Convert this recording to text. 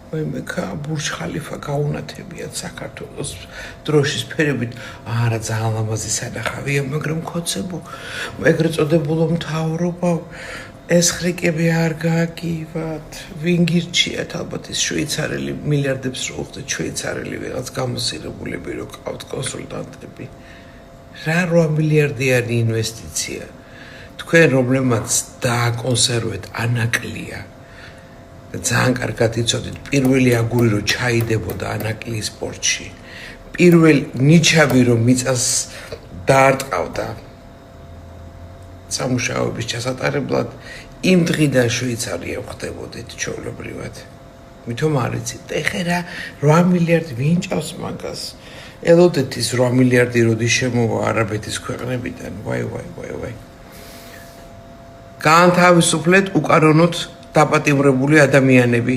მოიმექა ბურჯ ხალიფა გაუნათებიათ საქართველოს დროშის ფერებით არა ძალიან ლამაზი სანახავია მაგრამ ხოცებო ეგრეთ წოდებულო მთავრობა ეს ხრიკები არ გააგივათ ვინ გირჩიათ ალბათ ის შვეიცარიელი მილიარდებს რო უხდეთ შვეიცარიელი ვიღაც გამოსირებულები რო ყავთ კონსულტანტები რა 8 მილიარდიანი ინვესტიცია თქვენ რომლებმაც დააკონსერვეთ ანაკლია და ძალიან კარგად იცოდით პირველი აგური რო ჩაიდებოდა ანაკლის პორტში პირველი ნიჩაბი რო მიწას დაარტყავდა სამუშაოების ჩასატარებლად იმ დღიდან შვეიცარია ხდებოდეთ ჩვეულებრივად მithom არ იცით ეხლა რა 8 მილიარდი ვინ ჭავს მაგას ელოდეთის 8 მილიარდი როდის შემოვა არაბეთის ქვეყნებიდან ვაი გაანთავისუფლეთ უკანონოდ დაპატიმრებული ადამიანები